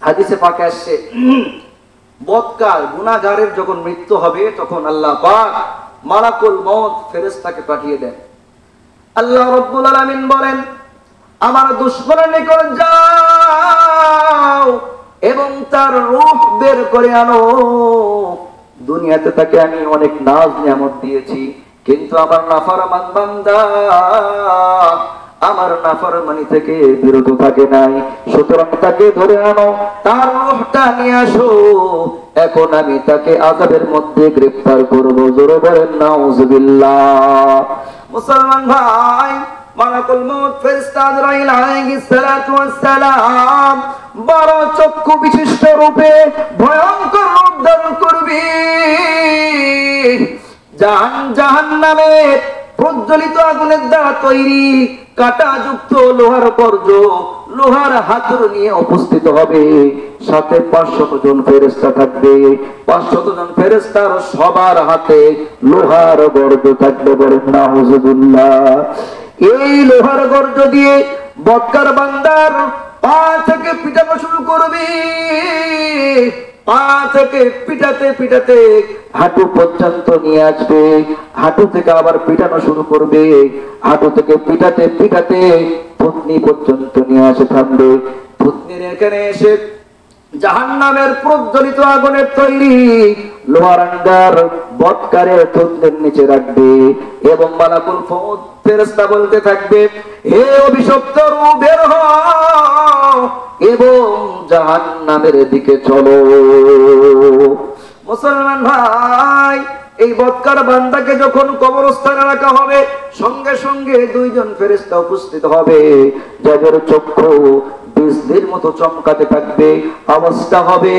হাদিসে পাকে আসছে বদকার গুনাহগারের যখন মৃত্যু হবে তখন আল্লাহ পাক মালাকুল মউত ফেরেশতাকে পাঠিয়ে দেন। আল্লাহ রাব্বুল আলামিন বলেন, আমার দুশমনের নিকট যাও এবং তার রূহ বের করে আনো। দুনিয়াতে তাকে আমি অনেক নাজ নিয়ামত দিয়েছি, কিন্তু আমার নাফরমান বান্দা আমার নাফরমানি থেকে বিরত থাকে নাই। সুতরাং তাকে ধরে আনো, তার রূহটা নিয়ে আসো, এখন আমি তাকে আযাবের মধ্যে গ্রেফতার করব। জোরে বলেন নাউযুবিল্লাহ। মুসলমান ভাই, মালাকুল মউত ফেরেশতা আজরাইল আলাইহিস সালাতু ওয়াস সালাম 12 চক্ষু বিশিষ্ট রূপে ভয়ঙ্কর রূপ ধারণ করবে। জাহান্নামের প্রজ্বলিত আগুনের দ্বারা তৈরি কাঁটাযুক্ত লোহার বর্জ্য, লোহার হাতুড়ি নিয়ে উপস্থিত হবে। সাথে 500 জন ফেরেশতা থাকবে। 500 জন ফেরেশতার সবার হাতে লোহার বর্জ্য থাকবে। বলেন নাউযুবিল্লাহ। এই লোহার গর্জ দিয়ে বদকার বান্দার পা থেকে পিটানো শুরু করবে। পা থেকে পিটাতে পিটাতে হাঁটু পর্যন্ত নিয়ে আসবে। হাঁটু থেকে আবার পিটানো শুরু করবে। হাঁটু থেকে পিটাতে পিটাতে থুতনি পর্যন্ত নিয়ে আসে থামবে। থুতনির এখানে এসে জাহান্নামের প্রজ্বলিত আগুনের তৈরি লোহার আঙ্গার বদকারের থুতনির নিচে রাখবে এবং মালাকুল মউত ফেরেশতা বলতে থাকবে, হে অভিশপ্ত রূহ বের হও এবং জাহান্নামের দিকে চলো। মুসলমান ভাই, এই বদকার বান্দাকে যখন কবরস্থানে রাখা হবে, সঙ্গে সঙ্গে 2 জন ফেরেশতা উপস্থিত হবে, যাদের চক্ষু বিজলির মতো চমকাতে থাকবে। আওয়াজটা হবে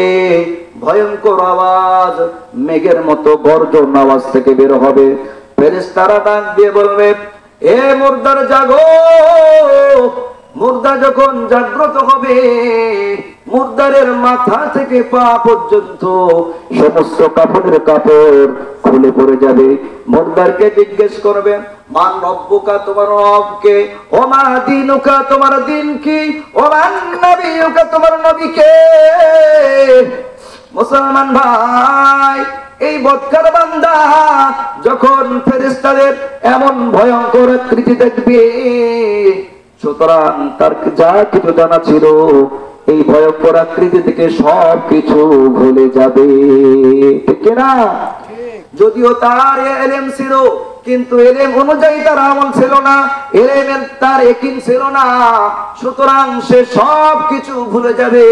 ভয়ঙ্কর আওয়াজ, মেঘের মতো গর্জন আওয়াজ থেকে বের হবে। ফেরেশতারা ডাক দিয়ে বলবে, হে মুর্দার জাগো। মুর্দা যখন জাগ্রত হবে, মুর্দারের মাথা থেকে পা পর্যন্ত সমস্ত কাপড়ের কাপড় খুলে পড়ে যাবে। মুর্দারকে জিজ্ঞেস করবে, মান রব্বুকা, তোমার রবকে, ও মা দীনুকা, তোমার দিন কি, ও মান নবিয়ুকা, তোমার নবী কে। মুসলমান ভাই, এই বদকার বান্দা যখন ফেরেশতাদের এমন ভয়ঙ্কর আকৃতি দেখবে, সুতরাং তার যা কিছু জানা ছিল এই ভয়ঙ্কর আকৃতি থেকে সবকিছু ভুলে যাবে। ঠিক না? যদিও তার ইলম ছিল, কিন্তু ইলম অনুযায়ী তার আমল ছিল না, ইলমের তার ইয়াকিন ছিল না। সুতরাং সে সবকিছু ভুলে যাবে।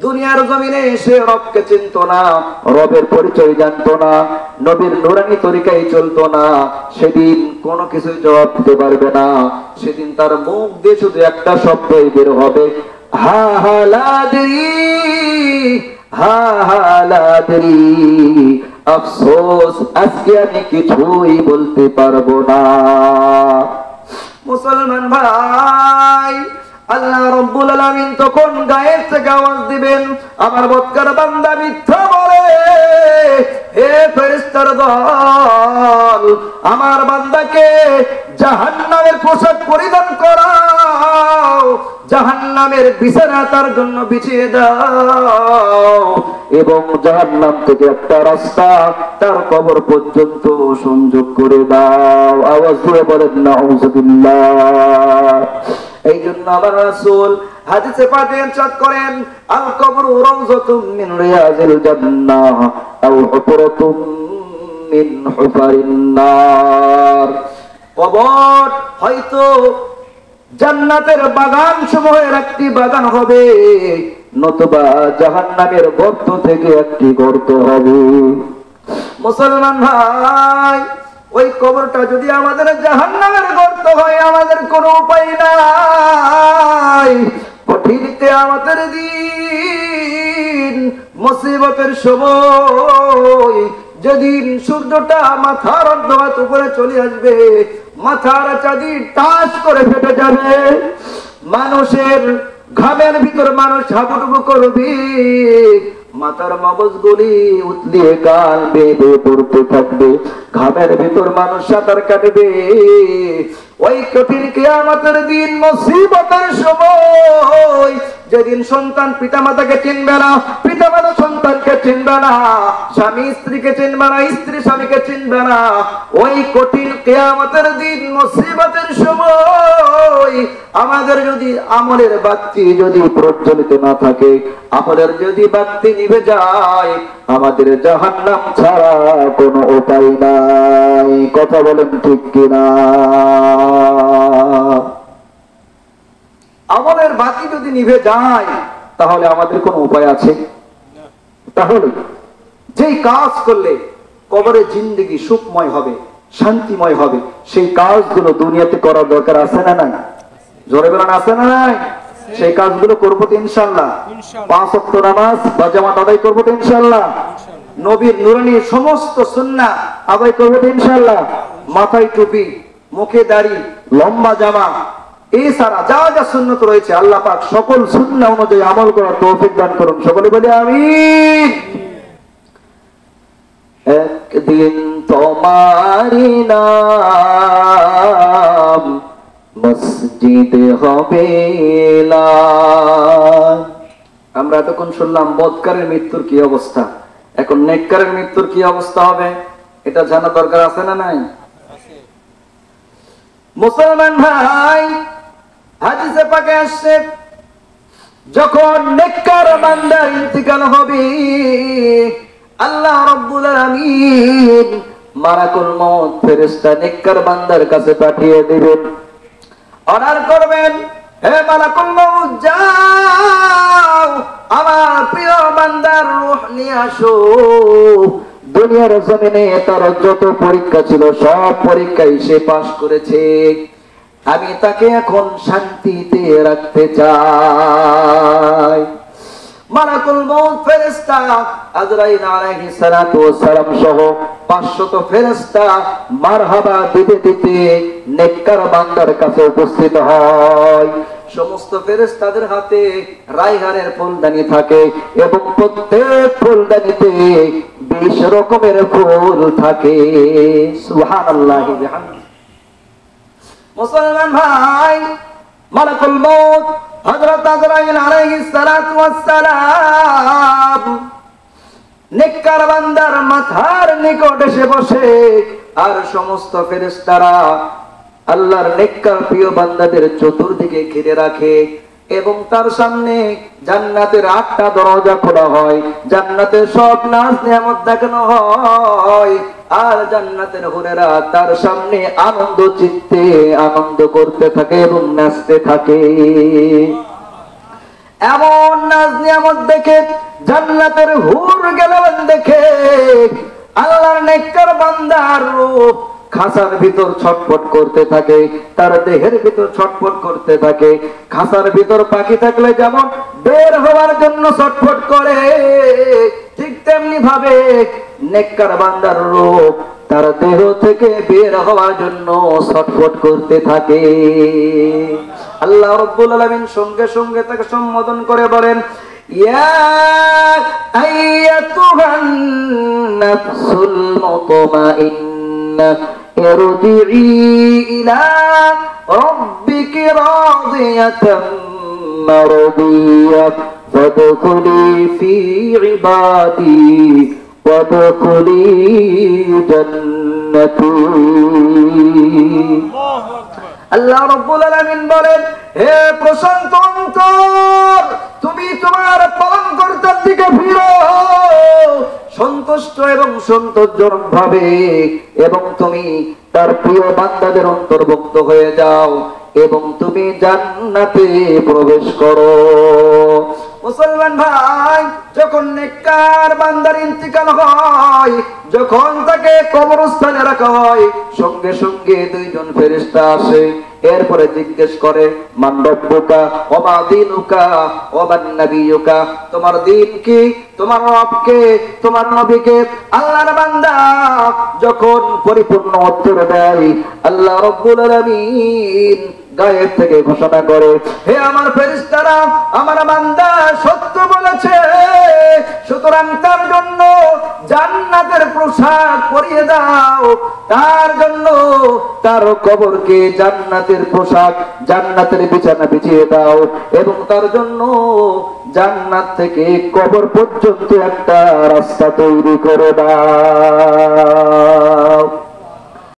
দুনিয়ার জমিনে সে রবকে চিনত না, রবের পরিচয় জানতো না, নবীর নুরানি তরিকায় চলতো না। সেদিন কোনো কিছুই জবাব দিতে পারবে না। সেদিন তার মুখ দিয়ে শুধু একটা শব্দই বের হবে, হা হা লাদরি, হা হা লাদরি, আফসোস, আজকে আমি কিছুই বলতে পারবো না। মুসলমান ভাই, আল্লাহ রাব্বুল আলামিন তখন গায়ের থেকে আওয়াজ দিবেন, আমার বদকার বান্দা মিথ্যা বলে। হে ফেরেশতার দল, আমার বান্দাকে জাহান্নামের পোশাক পরিধান করাও, জাহান্নামের বিছানা তার জন্য বিছিয়ে দাও এবং জাহান্নাম থেকে একটা রাস্তা তার কবর পর্যন্ত সংযোগ করে দাও। আওয়াজ দিয়ে বলেন নাউযুবিল্লাহ। এই জন্য আমার রাসূল হাদিসে পাকে ইরশাদ করেন, আল কবরু রাউযাতুম মিন রিয়াজিল জান্নাহ আও হুফরাতুম মিন হুফারিন নার। কবর হয়তো জান্নাতের বাগান সমূহের একটি বাগান হবে, নতুবা জাহান্নামের গর্ত থেকে একটি গর্ত হবে। মুসলমান ভাই, ওই কবরটা যদি আমাদের জাহান্নামের গর্ত হয়, আমাদের কোনো উপায় নাই। কঠিনতে আমাদের দিন, মুসিবতের সময়, যেদিন সূর্যটা মাথার অর্ধহাত উপরে চলে আসবে, মাথার চাঁদি টাস করে ফেটে যাবে, মানুষের ঘামের ভিতর মানুষ হাবুডুবু করবে, মাথার মগজগুলি উতলিয়ে গাল বেয়ে পড়তে থাকবে, ঘামের ভিতর মানুষ সাঁতার কাটবে। ওই কঠিন কিয়ামতের দিন, মুসিবতের সময়, যেদিন সন্তান পিতামাতাকে চিনবে না, পিতামাতা সন্তানকে চিনবে না, স্বামী স্ত্রীকে চিনবে না, স্ত্রী স্বামীকে চিনবে না, ওই কঠিন কিয়ামতের দিন, মুসিবতের সময় আমাদের যদি আমলের বাতি যদি প্রজ্বলিত না থাকে, আমলের যদি বাতি নিভে যায়, আমাদের জাহান্নাম ছাড়া কোনো উপায় নাই। কথা বলেন ঠিক কিনা? আমলের বাতি যদি নিভে যায় তাহলে আমাদের কোনো উপায় আছে? তাহলে যেই কাজ করলে কবরে জিন্দেগি সুখময় হবে, শান্তিময় হবে, সেই কাজগুলো দুনিয়াতে করার দরকার আছে না নাই? জোরে বলেন আছে না নাই? সেই কাজগুলো করবো তো ইনশাআল্লাহ। 5 ওয়াক্ত নামাজ বা জামাত আদায় করবো তো ইনশাআল্লাহ। নবীর নুরানি সমস্ত সুন্নাহ আদায় করবো তো ইনশাআল্লাহ। মাথায় টুপি, মুখে দাড়ি, লম্বা জামা, এছাড়া যা যা সুন্নত রয়েছে আল্লাহ পাক সকল সুন্নাহ অনুযায়ী আমল করার তৌফিক দান করুন। সকলে বলি আমিন। একদিন তোমারি নাম মসজিদে হবে। আমরা এতক্ষণ শুনলাম বদকারের মৃত্যুর কি অবস্থা, এখন নেককারের মৃত্যুর কি অবস্থা হবে এটা জানা দরকার আছে না নাই? মুসলমান ভাই, হাদিসে পাকে আসছে, যখন নেককার বান্দার ইন্তিকাল হবে, আল্লাহ রাব্বুল আলামিন মালাকুল মউত ফেরেশতা নেককার বান্দার কাছে পাঠিয়ে দিবেন, অর্ডার করবেন, হে মালাকুল মউত যাও আমার প্রিয় বান্দার রূহ নিয়ে আসো। দুনিয়ার জমিনে তার যত পরীক্ষা ছিল সব পরীক্ষায় সে পাস করেছে, আমি তাকে এখন শান্তিতে রাখতে চাই। মালাকুল মউত ফেরেশতা আজরাইল আলাইহিস সালাতু ওয়াস সালাম সহ 500 ফেরেশতা মারহাবা দিতে দিতে নেককার বান্দার কাছে উপস্থিত হয়। সমস্ত ফেরেশতাদের হাতে রায়হানের ফুলদানি থাকে এবং প্রত্যেক ফুলদানিতে 20 রকমের ফুল থাকে। সুবহানাল্লাহি ওয়া বিহামদিহি। মুসলমান ভাই, মালাকুল মউত হযরত আজরাইল আলাইহিস সালাতু ওয়াস সালাম নেককার বান্দার মাথার নিকট এসে বসে, আর সমস্ত ফেরেশতারা আল্লাহর নেককার প্রিয় বান্দাদের চতুর্দিকে ঘিরে রাখে এবং তার সামনে জান্নাতের 8টা দরজা খোলা হয়, জান্নাতের সব নাজ নিয়ামত দেখানো হয়, আর জান্নাতের হুরেরা তার সামনে আনন্দ চিত্তে আনন্দ করতে থাকে এবং নাচতে থাকে। এমন নাজ নিয়ামত দেখে, জান্নাতের হুর গেলেন দেখে আল্লাহর নেককার বান্দার রূহ খাঁচার ভিতর ছটফট করতে থাকে, তার দেহের ভিতর ছটফট করতে থাকে। খাঁচার ভিতর পাখি থাকলে যেমন বের হওয়ার জন্য ছটফট করে, ঠিক তেমনি ভাবে নেককার বান্দার রূহ তার দেহ থেকে বের হওয়ার জন্য ছটফট করতে থাকে। আল্লাহ রাব্বুল আলামিন সঙ্গে সঙ্গে তাকে সম্বোধন করে বলেন, ইয়া আইয়াতুহান নাফসুল মুতমাইন্নাহ ইরজিই ইলা রাব্বিকি রাদিয়াতাম মারদিয়াহ ফাদখুলি ফি ইবাদি ওয়াদখুলি জান্নাতি। আল্লাহ রাব্বুল আলামিন বলেন, হে প্রশান্ত অন্তর, তুমি তোমার পালনকর্তার দিকে ফিরো সন্তুষ্ট এবং সন্তোষজনক ভাবে, এবং তুমি তার প্রিয় বান্দাদের অন্তর্ভুক্ত হয়ে যাও এবং তুমি জান্নাতে প্রবেশ করো। মুসলমান ভাই, যখন নেককার বান্দার ইন্তিকাল হয়, যখন তাকে কবরস্থানে রাখা হয়, সঙ্গে সঙ্গে 2 জন ফেরেশতা আসে। এরপরে জিজ্ঞেস করে, মান রব্বুকা ওয়া মা দীনুকা ওয়া মান নাবিয়ুকা, তোমার দিন কি, তোমার রব কে, তোমার নবী কে? আল্লাহর বান্দা যখন পরিপূর্ণ উত্তর দেয়, আল্লাহ রাব্বুল আলামিন গায়েব থেকে ঘোষণা করে, হে আমার ফেরেশতারা, আমার বান্দা সত্য বলেছে, সুতরাং তার জন্য জান্নাতের পোশাক পরিয়ে দাও, তার জন্য তার কবরকে জান্নাতের পোশাক, জান্নাতের বিছানা বিছিয়ে দাও, এবং তার জন্য জান্নাত থেকে কবর পর্যন্ত একটা রাস্তা তৈরি করে দাও।